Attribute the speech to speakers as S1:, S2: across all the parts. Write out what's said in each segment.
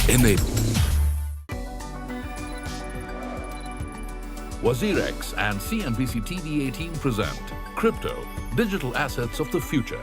S1: Enable. WazirX and CNBC TV 18 present Crypto, Digital Assets of the Future.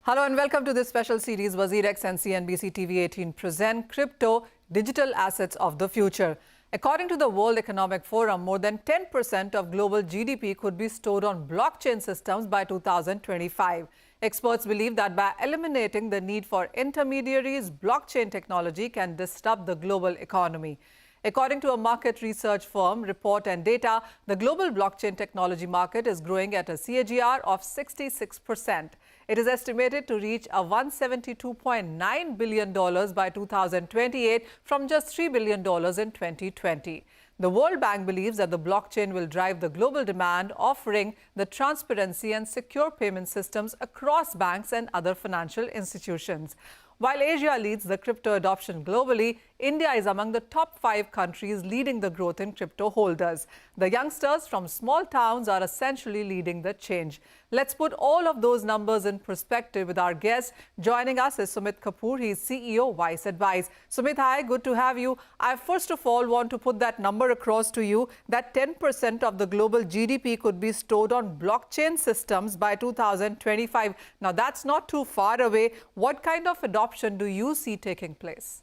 S2: Hello and welcome to this special series. WazirX and CNBC TV 18 present Crypto, Digital Assets of the Future. According to the World Economic Forum, more than 10% of global GDP could be stored on blockchain systems by 2025. Experts believe that by eliminating the need for intermediaries, blockchain technology can disrupt the global economy. According to a market research firm, Report and Data, the global blockchain technology market is growing at a CAGR of 66%. It is estimated to reach a $172.9 billion by 2028 from just $3 billion in 2020. The World Bank believes that the blockchain will drive the global demand, offering the transparency and secure payment systems across banks and other financial institutions. While Asia leads the crypto adoption globally, India is among the top 5 countries leading the growth in crypto holders. The youngsters from small towns are essentially leading the change. Let's put all of those numbers in perspective with our guest. Joining us is Sumit Kapoor. He is CEO, Wise Advice. Sumit, hi, good to have you. I first of all want to put that number across to you, that 10% of the global GDP could be stored on blockchain systems by 2025. Now, that's not too far away. What kind of adoption do you see taking place?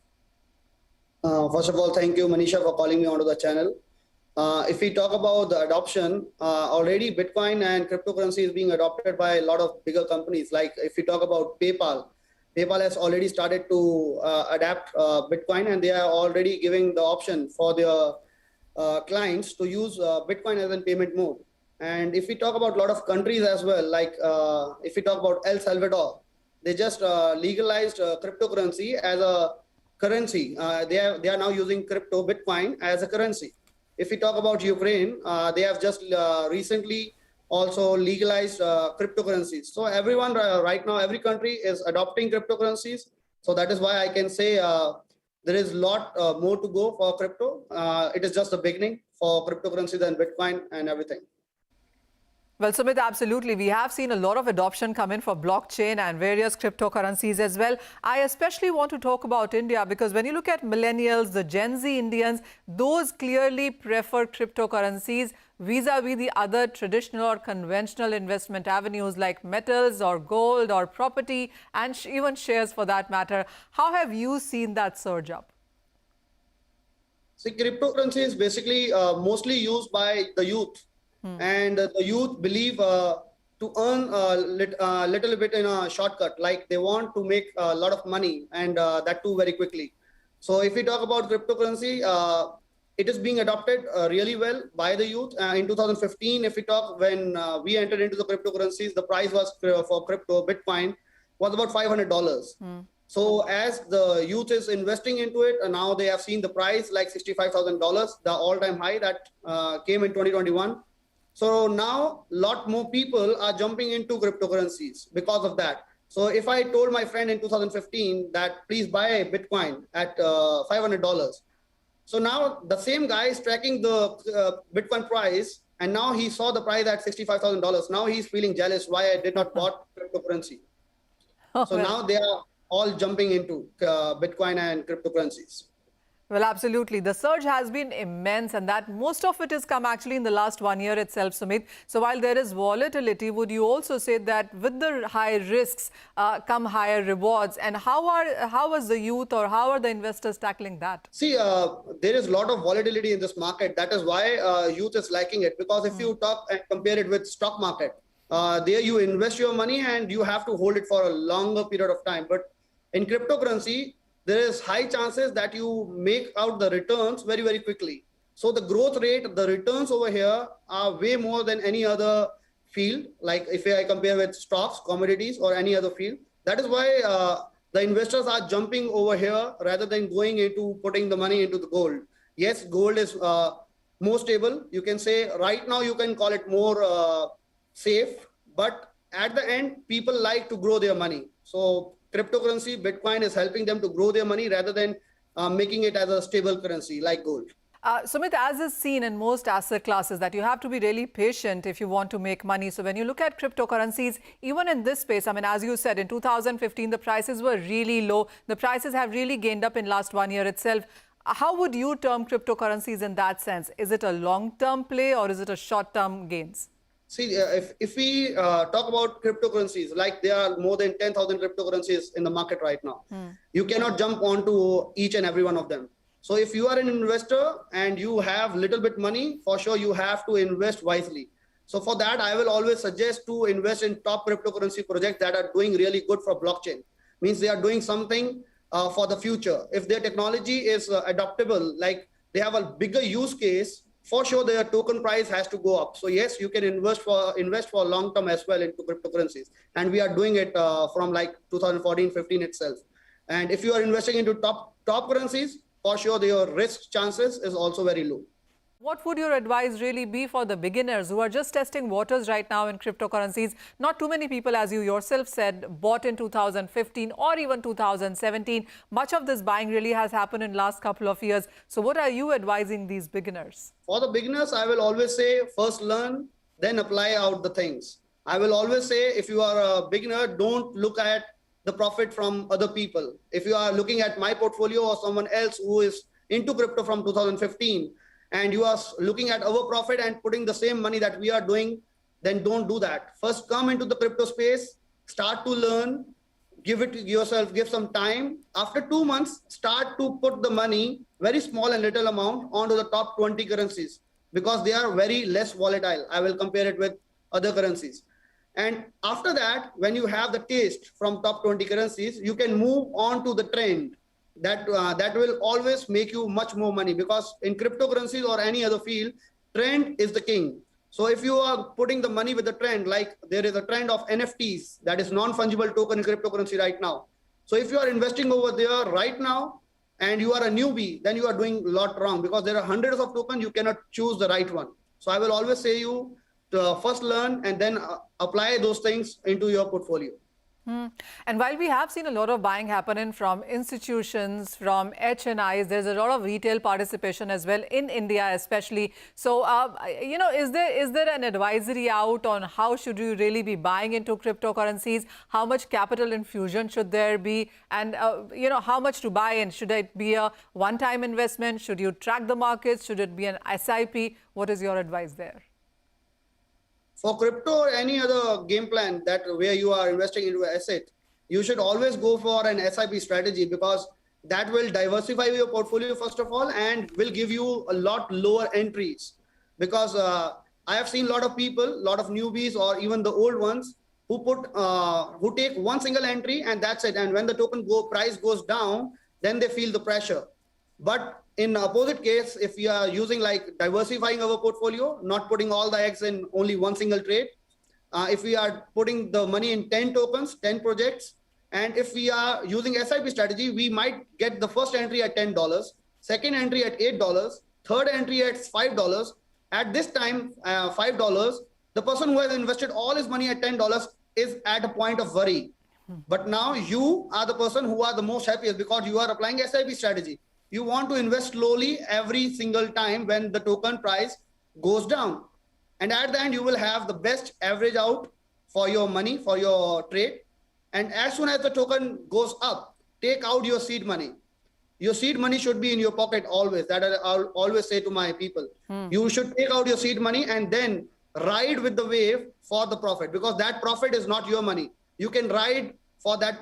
S3: First of all, thank you, Manisha, for calling me onto the channel. If we talk about the adoption, already Bitcoin and cryptocurrency is being adopted by a lot of bigger companies. Like if we talk about PayPal, PayPal has already started to adapt Bitcoin, and they are already giving the option for their clients to use Bitcoin as a payment mode. And if we talk about a lot of countries as well, like if we talk about El Salvador, they just legalized cryptocurrency as a currency. They are now using crypto Bitcoin as a currency. If we talk about Ukraine, they have just recently also legalized cryptocurrencies. So everyone right now, every country is adopting cryptocurrencies. So that is why I can say there is a lot more to go for crypto. It is just the beginning for cryptocurrencies and Bitcoin and everything.
S2: Well, Sumit, absolutely. We have seen a lot of adoption come in for blockchain and various cryptocurrencies as well. I especially want to talk about India because when you look at millennials, the Gen Z Indians, those clearly prefer cryptocurrencies vis-a-vis the other traditional or conventional investment avenues like metals or gold or property and even shares for that matter. How have you seen that surge up?
S3: See, cryptocurrency is basically mostly used by the youth. And the youth believe to earn a little bit in a shortcut, like they want to make a lot of money and that too very quickly. So if we talk about cryptocurrency, it is being adopted really well by the youth. In 2015, if we talk, when we entered into the cryptocurrencies, the price was for crypto Bitcoin was about $500. So as the youth is investing into it, and now they have seen the price like $65,000, the all-time high that came in 2021. So now a lot more people are jumping into cryptocurrencies because of that. So if I told my friend in 2015 that please buy Bitcoin at $500, so now the same guy is tracking the Bitcoin price, and now he saw the price at $65,000. Now he's feeling jealous why I did not bought cryptocurrency. So now they are all jumping into Bitcoin and cryptocurrencies.
S2: Well, absolutely. The surge has been immense, and that most of it has come actually in the last 1 year itself, Sumit. So while there is volatility, would you also say that with the high risks come higher rewards? And how is the youth or how are the investors tackling that?
S3: See, there is a lot of volatility in this market. That is why youth is liking it. Because if you talk and compare it with stock market, there you invest your money and you have to hold it for a longer period of time. But in cryptocurrency, there is high chances that you make out the returns very, very quickly. So the growth rate, the returns over here are way more than any other field. Like if I compare with stocks, commodities, or any other field, that is why the investors are jumping over here rather than going into putting the money into the gold. Yes, gold is more stable. You can say right now you can call it more safe, but at the end, people like to grow their money. So cryptocurrency, Bitcoin is helping them to grow their money rather than making it as a stable currency like gold.
S2: Sumit, as is seen in most asset classes, that you have to be really patient if you want to make money. So when you look at cryptocurrencies, even in this space, I mean, as you said, in 2015, the prices were really low. The prices have really gained up in last 1 year itself. How would you term cryptocurrencies in that sense? Is it a long-term play or is it a short-term gains?
S3: See, if we talk about cryptocurrencies, like there are more than 10,000 cryptocurrencies in the market right now. You cannot jump onto each and every one of them. So if you are an investor and you have little bit money, for sure you have to invest wisely. So for that, I will always suggest to invest in top cryptocurrency projects that are doing really good for blockchain. Means they are doing something for the future. If their technology is adaptable, like they have a bigger use case, for sure their token price has to go up. So yes, you can invest for long term as well into cryptocurrencies. And we are doing it from like 2014-15 itself. And if you are investing into top currencies, for sure your risk chances is also very low.
S2: What would your advice really be for the beginners who are just testing waters right now in cryptocurrencies? Not too many people, as you yourself said, bought in 2015 or even 2017. Much of this buying really has happened in last couple of years. So what are you advising these beginners?
S3: For the beginners, I will always say first learn, then apply out the things. I will always say if you are a beginner, don't look at the profit from other people. If you are looking at my portfolio or someone else who is into crypto from 2015, and you are looking at our profit and putting the same money that we are doing, then don't do that. First, come into the crypto space, start to learn, give it to yourself, give some time. After 2 months, start to put the money, very small and little amount, onto the top 20 currencies because they are very less volatile. I will compare it with other currencies. And after that, when you have the taste from top 20 currencies, you can move on to the trend. That will always make you much more money because in cryptocurrencies or any other field, trend is the king. So if you are putting the money with the trend, like there is a trend of NFTs, that is non-fungible token in cryptocurrency right now. So if you are investing over there right now and you are a newbie, then you are doing a lot wrong because there are hundreds of tokens, you cannot choose the right one. So I will always say you to first learn and then apply those things into your portfolio.
S2: And while we have seen a lot of buying happening from institutions, from HNIs, there's a lot of retail participation as well in India, especially. So, is there an advisory out on how should you really be buying into cryptocurrencies? How much capital infusion should there be? And, how much to buy in? Should it be a one-time investment? Should you track the markets? Should it be an SIP? What is your advice there?
S3: For crypto or any other game plan that where you are investing into an asset, you should always go for an SIP strategy because that will diversify your portfolio first of all and will give you a lot lower entries. Because I have seen a lot of people, a lot of newbies or even the old ones who take one single entry and that's it. And when the token price goes down, then they feel the pressure. But in opposite case, if we are using like diversifying our portfolio, not putting all the eggs in only one single trade, if we are putting the money in 10 tokens, 10 projects, and if we are using SIP strategy, we might get the first entry at $10, second entry at $8, third entry at $5. At this time, $5, the person who has invested all his money at $10 is at a point of worry. But now you are the person who are the most happiest because you are applying SIP strategy. You want to invest slowly every single time when the token price goes down. And at the end, you will have the best average out for your money, for your trade. And as soon as the token goes up, take out your seed money. Your seed money should be in your pocket always. That I'll always say to my people. You should take out your seed money and then ride with the wave for the profit because that profit is not your money. You can ride for that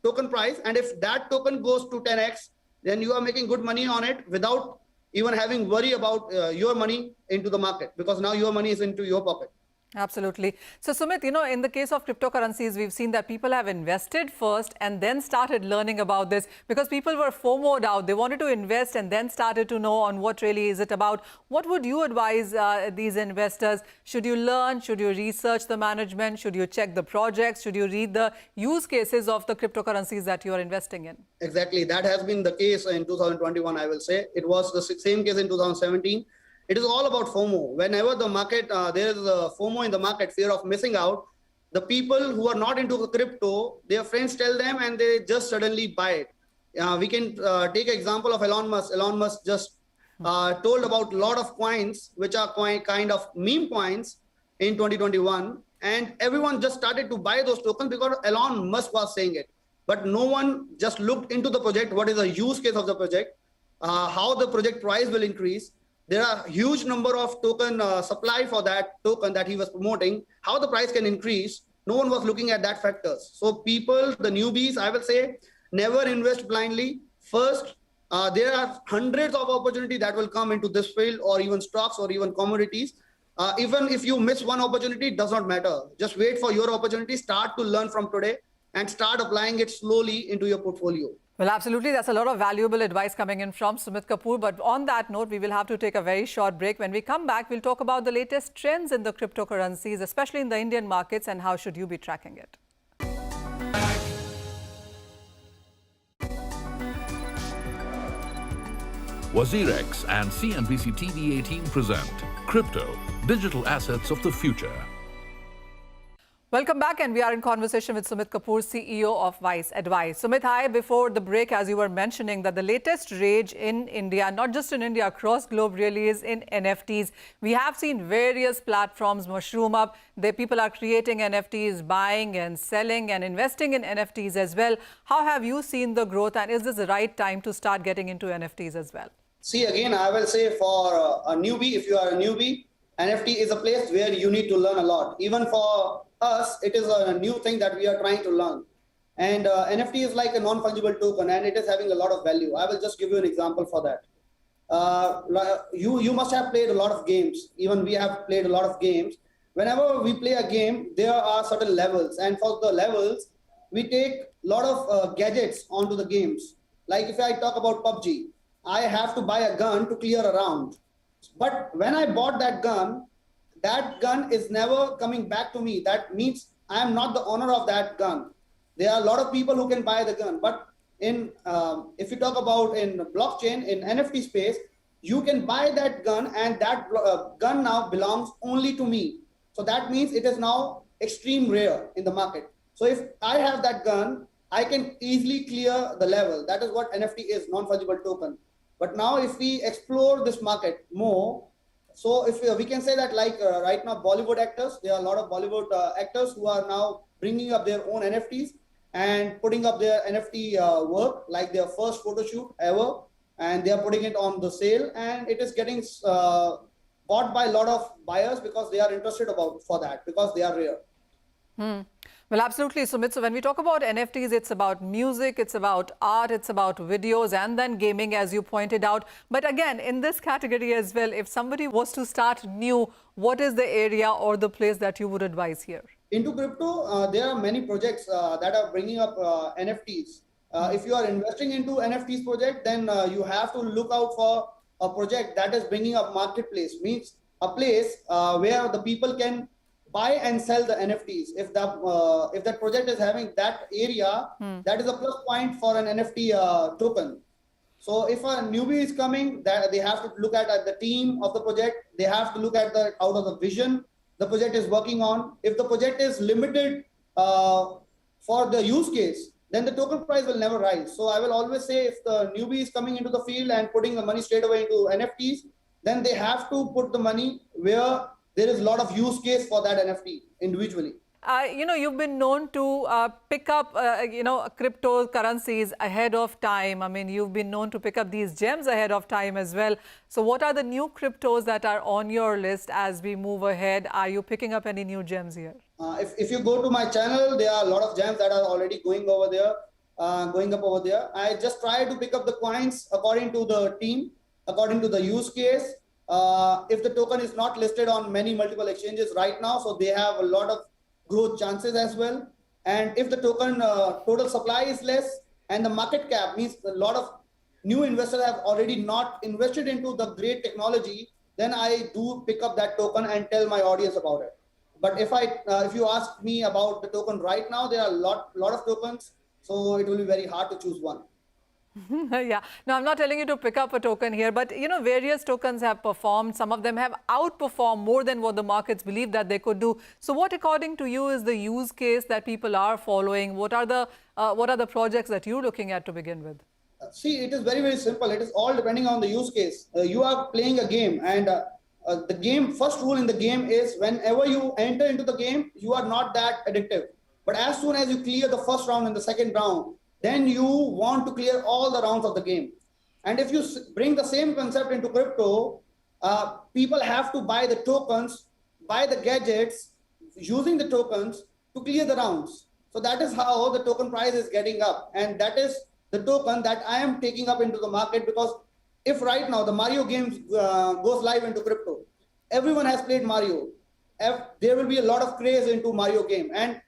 S3: token price. And if that token goes to 10x, then you are making good money on it without even having worry about your money into the market because now your money is into your pocket.
S2: Absolutely. So, Sumit, in the case of cryptocurrencies, we've seen that people have invested first and then started learning about this because people were FOMO'd out. They wanted to invest and then started to know on what really is it about. What would you advise these investors? Should you learn? Should you research the management? Should you check the projects? Should you read the use cases of the cryptocurrencies that you are investing in?
S3: Exactly. That has been the case in 2021, I will say. It was the same case in 2017. It is all about FOMO. Whenever the market, there is a FOMO in the market, fear of missing out, the people who are not into the crypto, their friends tell them and they just suddenly buy it. We can take example of Elon Musk. Elon Musk just told about a lot of coins, which are kind of meme coins in 2021. And everyone just started to buy those tokens because Elon Musk was saying it. But no one just looked into the project, what is the use case of the project, how the project price will increase. There are huge number of token supply for that token that he was promoting, how the price can increase. No one was looking at that factors. So people, the newbies, I will say, never invest blindly. First, there are hundreds of opportunities that will come into this field, or even stocks or even commodities. Even if you miss one opportunity, it does not matter. Just wait for your opportunity, start to learn from today and start applying it slowly into your portfolio.
S2: Well, absolutely. That's a lot of valuable advice coming in from Sumit Kapoor. But on that note, we will have to take a very short break. When we come back, we'll talk about the latest trends in the cryptocurrencies, especially in the Indian markets, and how should you be tracking it.
S1: WazirX and CNBC TV 18 present Crypto, Digital Assets of the Future.
S2: Welcome back, and we are in conversation with Sumit Kapoor, CEO of Wise Advice. Sumit, hi. Before the break, as you were mentioning, that the latest rage in India, not just in India, across globe really, is in NFTs. We have seen various platforms mushroom up. People are creating NFTs, buying and selling and investing in NFTs as well. How have you seen the growth, and is this the right time to start getting into NFTs as well?
S3: See, again, I will say for a newbie, if you are a newbie, NFT is a place where you need to learn a lot. Even for us, it is a new thing that we are trying to learn. And NFT is like a non-fungible token, and it is having a lot of value. I will just give you an example for that. You must have played a lot of games. Even we have played a lot of games. Whenever we play a game, there are certain levels. And for the levels, we take a lot of gadgets onto the games. Like if I talk about PUBG, I have to buy a gun to clear a round. But when I bought that gun is never coming back to me. That means I am not the owner of that gun. There are a lot of people who can buy the gun. But in if you talk about in blockchain, in NFT space, you can buy that gun, and that gun now belongs only to me. So that means it is now extreme rare in the market. So if I have that gun, I can easily clear the level. That is what NFT is, non-fungible token. But now if we explore this market more, so if we can say that like right now Bollywood actors, there are a lot of Bollywood actors who are now bringing up their own NFTs and putting up their NFT work, like their first photo shoot ever, and they are putting it on the sale, and it is getting bought by a lot of buyers because they are interested for that, because they are rare.
S2: Well, absolutely, Sumit. So when we talk about NFTs, it's about music, it's about art, it's about videos, and then gaming, as you pointed out. But again, in this category as well, if somebody was to start new, what is the area or the place that you would advise here?
S3: Into crypto, there are many projects that are bringing up NFTs. If you are investing into NFTs project, then you have to look out for a project that is bringing up marketplace, means a place where the people can buy and sell the NFTs. If that project is having that area, that is a plus point for an NFT token. So if a newbie is coming, that they have to look at the team of the project. They have to look at out of the vision the project is working on. If the project is limited for the use case, then the token price will never rise. So I will always say, if the newbie is coming into the field and putting the money straight away into NFTs, then they have to put the money where there is a lot of use case for that NFT individually.
S2: You've been known to pick up, cryptocurrencies ahead of time. I mean, you've been known to pick up these gems ahead of time as well. So what are the new cryptos that are on your list as we move ahead? Are you picking up any new gems here?
S3: If you go to my channel, there are a lot of gems that are already going up over there. I just try to pick up the coins according to the team, according to the use case. If the token is not listed on multiple exchanges right now, so they have a lot of growth chances as well. And if the token total supply is less and the market cap, means a lot of new investors have already not invested into the great technology, then I do pick up that token and tell my audience about it. But if you ask me about the token right now, there are a lot of tokens, so it will be very hard to choose one.
S2: Yeah. No, I'm not telling you to pick up a token here, but various tokens have performed. Some of them have outperformed more than what the markets believe that they could do. So what, according to you, is the use case that people are following? What are the projects that you're looking at to begin with?
S3: See, it is very, very simple. It is all depending on the use case. You are playing a game, and the game, first rule in the game is whenever you enter into the game, you are not that addictive. But as soon as you clear the first round and the second round, then you want to clear all the rounds of the game. And if you bring the same concept into crypto, people have to buy the tokens, buy the gadgets, using the tokens to clear the rounds. So that is how the token price is getting up. And that is the token that I am taking up into the market, because if right now the Mario game goes live into crypto, everyone has played Mario. There will be a lot of craze into Mario game. And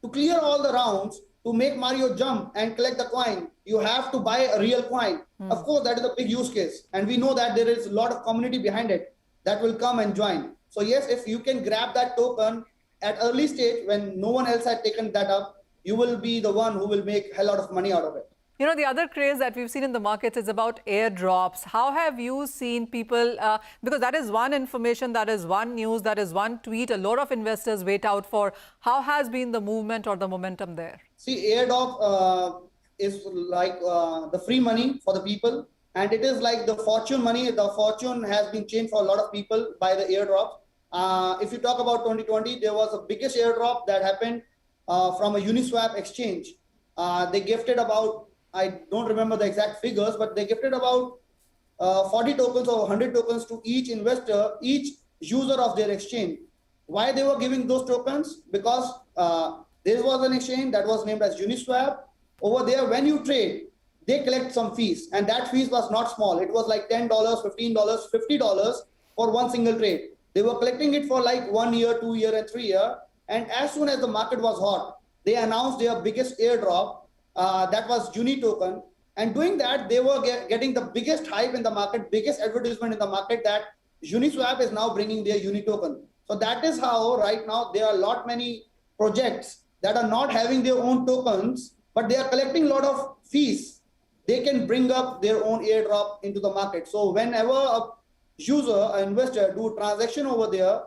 S3: to clear all the rounds, to make Mario jump and collect the coin, you have to buy a real coin. Of course, that is a big use case. And we know that there is a lot of community behind it that will come and join. So yes, if you can grab that token at early stage when no one else had taken that up, you will be the one who will make a lot of money out of it.
S2: You know, the other craze that we've seen in the markets is about airdrops. How have you seen people, because that is one information, that is one news, that is one tweet a lot of investors wait out for. How has been the movement or the momentum there?
S3: See, airdrop is like the free money for the people. And it is like the fortune money. The fortune has been changed for a lot of people by the airdrop. If you talk about 2020, there was a biggest airdrop that happened from a Uniswap exchange. They gifted about, I don't remember the exact figures, but they gifted about 40 tokens or 100 tokens to each investor, each user of their exchange. Why they were giving those tokens? Because there was an exchange that was named as Uniswap. Over there, when you trade, they collect some fees, and that fees was not small. It was like $10, $15, $50 for one single trade. They were collecting it for like 1 year, 2 year, and 3 year. And as soon as the market was hot, they announced their biggest airdrop. That was Uni token. And doing that, they were getting the biggest hype in the market, biggest advertisement in the market that Uniswap is now bringing their Uni token. So that is how right now there are a lot many projects that are not having their own tokens, but they are collecting a lot of fees. They can bring up their own airdrop into the market. So whenever a user, an investor do a transaction over there,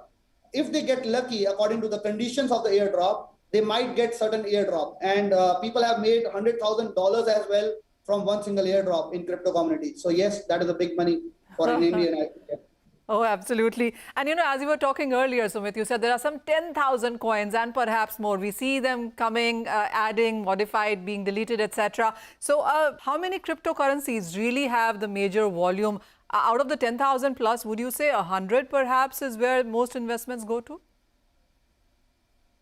S3: if they get lucky according to the conditions of the airdrop, they might get certain airdrop. And people have made $100,000 as well from one single airdrop in crypto community. So yes, that is a big money for an Indian. I think.
S2: Oh, absolutely. And, you know, as you were talking earlier, Sumit, you said there are some 10,000 coins and perhaps more. We see them coming, adding, modified, being deleted, etc. So how many cryptocurrencies really have the major volume? Out of the 10,000 plus, would you say 100 perhaps is where most investments go to?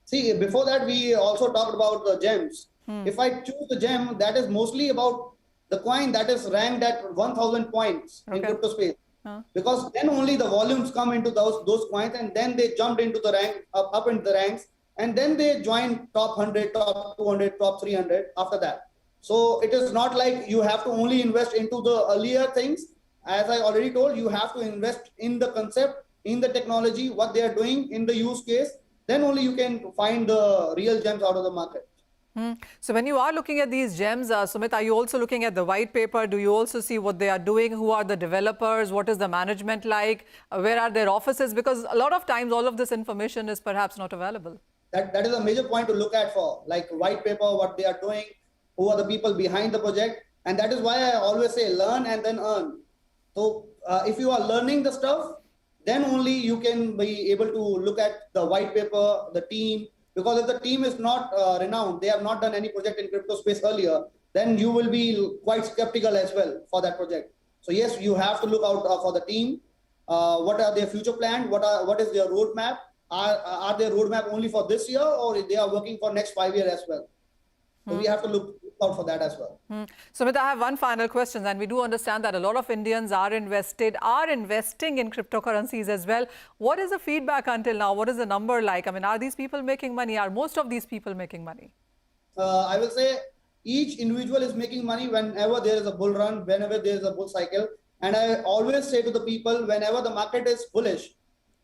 S3: See, before that, we also talked about the gems. If I choose the gem, that is mostly about the coin that is ranked at 1,000 points in crypto space. Because then only the volumes come into those coins, and then they jumped into the rank, up into the ranks, and then they join top 100, top 200, top 300 after that. So it is not like you have to only invest into the earlier things. As I already told, you have to invest in the concept, in the technology, what they are doing, in the use case. Then only you can find the real gems out of the market.
S2: So when you are looking at these gems, Sumit, are you also looking at the white paper? Do you also see what they are doing? Who are the developers? What is the management like? Where are their offices? Because a lot of times all of this information is perhaps not available.
S3: That is a major point to look at for, like white paper, what they are doing, who are the people behind the project. And that is why I always say learn and then earn. So if you are learning the stuff, then only you can be able to look at the white paper, the team. Because if the team is not renowned, they have not done any project in crypto space earlier, then you will be quite skeptical as well for that project. So yes, you have to look out for the team. What are their future plans? What is their roadmap? Are their roadmap only for this year, or they are working for next 5 years as well? So we have to look out for that as well.
S2: Sumit, I have one final question, and we do understand that a lot of Indians are investing in cryptocurrencies as well. What is the feedback until now? What is the number like? I mean, are these people making money? Are most of these people making money?
S3: I will say each individual is making money whenever there is a bull run, whenever there is a bull cycle. And I always say to the people, whenever the market is bullish,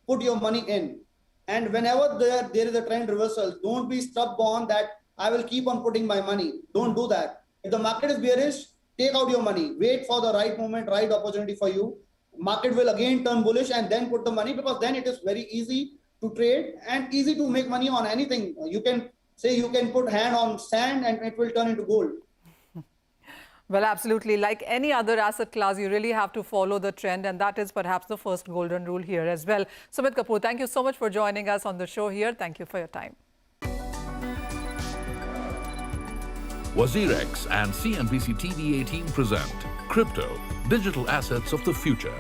S3: put your money in. And whenever there is a trend reversal, don't be stubborn that I will keep on putting my money. Don't do that. If the market is bearish, take out your money. Wait for the right moment, right opportunity for you. Market will again turn bullish and then put the money, because then it is very easy to trade and easy to make money on anything. You can say you can put hand on sand and it will turn into gold.
S2: Well, absolutely. Like any other asset class, you really have to follow the trend, and that is perhaps the first golden rule here as well. Sumit Kapoor, thank you so much for joining us on the show here. Thank you for your time.
S1: WazirX and CNBC TV18 present Crypto, Digital Assets of the Future.